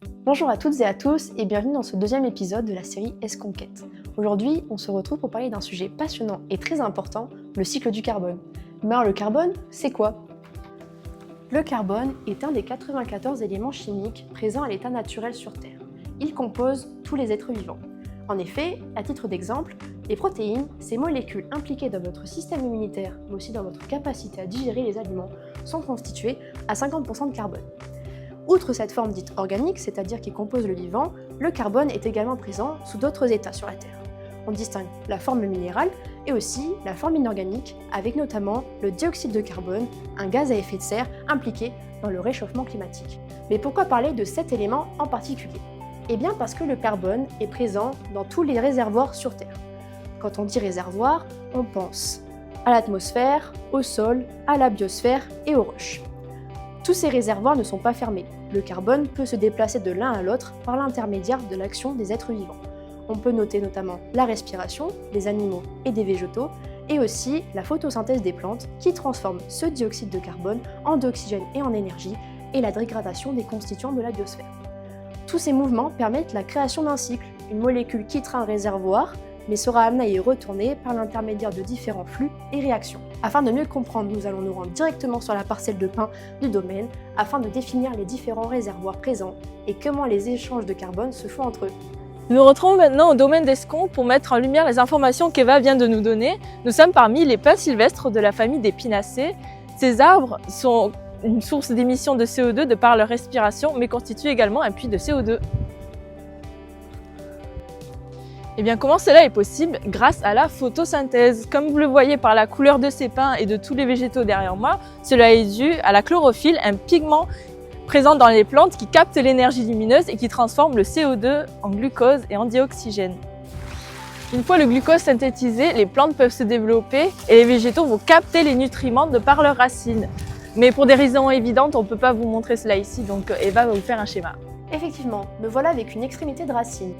Bonjour à toutes et à tous et bienvenue dans ce deuxième épisode de la série Esconquête. Aujourd'hui, on se retrouve pour parler d'un sujet passionnant et très important, le cycle du carbone. Mais alors le carbone, c'est quoi ? Le carbone est un des 94 éléments chimiques présents à l'état naturel sur Terre. Il compose tous les êtres vivants. En effet, à titre d'exemple, les protéines, ces molécules impliquées dans votre système immunitaire, mais aussi dans votre capacité à digérer les aliments, sont constituées à 50% de carbone. Outre cette forme dite organique, c'est-à-dire qui compose le vivant, le carbone est également présent sous d'autres états sur la Terre. On distingue la forme minérale et aussi la forme inorganique, avec notamment le dioxyde de carbone, un gaz à effet de serre impliqué dans le réchauffement climatique. Mais pourquoi parler de cet élément en particulier ? Eh bien parce que le carbone est présent dans tous les réservoirs sur Terre. Quand on dit réservoir, on pense à l'atmosphère, au sol, à la biosphère et aux roches. Tous ces réservoirs ne sont pas fermés. Le carbone peut se déplacer de l'un à l'autre par l'intermédiaire de l'action des êtres vivants. On peut noter notamment la respiration des animaux et des végétaux, et aussi la photosynthèse des plantes qui transforme ce dioxyde de carbone en oxygène et en énergie, et la dégradation des constituants de la biosphère. Tous ces mouvements permettent la création d'un cycle. Une molécule quittera un réservoir, mais sera amenée à y retourner par l'intermédiaire de différents flux et réactions. Afin de mieux comprendre, nous allons nous rendre directement sur la parcelle de pin du domaine afin de définir les différents réservoirs présents et comment les échanges de carbone se font entre eux. Nous nous retrouvons maintenant au domaine d'Escon pour mettre en lumière les informations qu'Eva vient de nous donner. Nous sommes parmi les pins sylvestres de la famille des Pinacées. Ces arbres sont une source d'émission de CO2 de par leur respiration, mais constituent également un puits de CO2. Et bien comment cela est possible ? Grâce à la photosynthèse. Comme vous le voyez par la couleur de ces pins et de tous les végétaux derrière moi, cela est dû à la chlorophylle, un pigment présent dans les plantes qui capte l'énergie lumineuse et qui transforme le CO2 en glucose et en dioxygène. Une fois le glucose synthétisé, les plantes peuvent se développer et les végétaux vont capter les nutriments de par leurs racines. Mais pour des raisons évidentes, on ne peut pas vous montrer cela ici, donc Eva va vous faire un schéma. Effectivement, me voilà avec une extrémité de racine.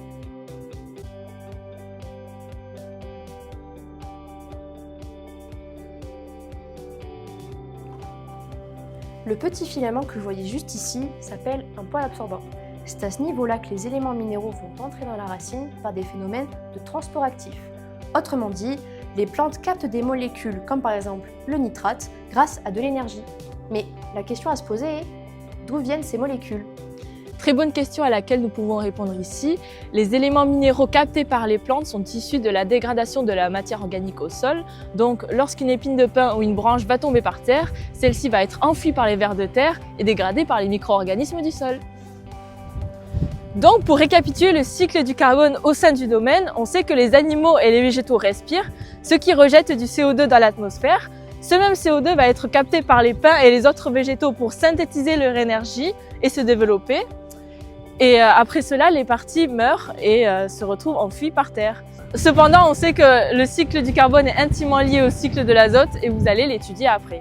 Le petit filament que vous voyez juste ici s'appelle un poil absorbant. C'est à ce niveau-là que les éléments minéraux vont entrer dans la racine par des phénomènes de transport actif. Autrement dit, les plantes captent des molécules comme par exemple le nitrate grâce à de l'énergie. Mais la question à se poser est, d'où viennent ces molécules ? Très bonne question à laquelle nous pouvons répondre ici. Les éléments minéraux captés par les plantes sont issus de la dégradation de la matière organique au sol. Donc, lorsqu'une épine de pin ou une branche va tomber par terre, celle-ci va être enfouie par les vers de terre et dégradée par les micro-organismes du sol. Donc, pour récapituler le cycle du carbone au sein du domaine, on sait que les animaux et les végétaux respirent, ce qui rejette du CO2 dans l'atmosphère. Ce même CO2 va être capté par les pins et les autres végétaux pour synthétiser leur énergie et se développer. Et après cela, les parties meurent et se retrouvent enfouies par terre. Cependant, on sait que le cycle du carbone est intimement lié au cycle de l'azote et vous allez l'étudier après.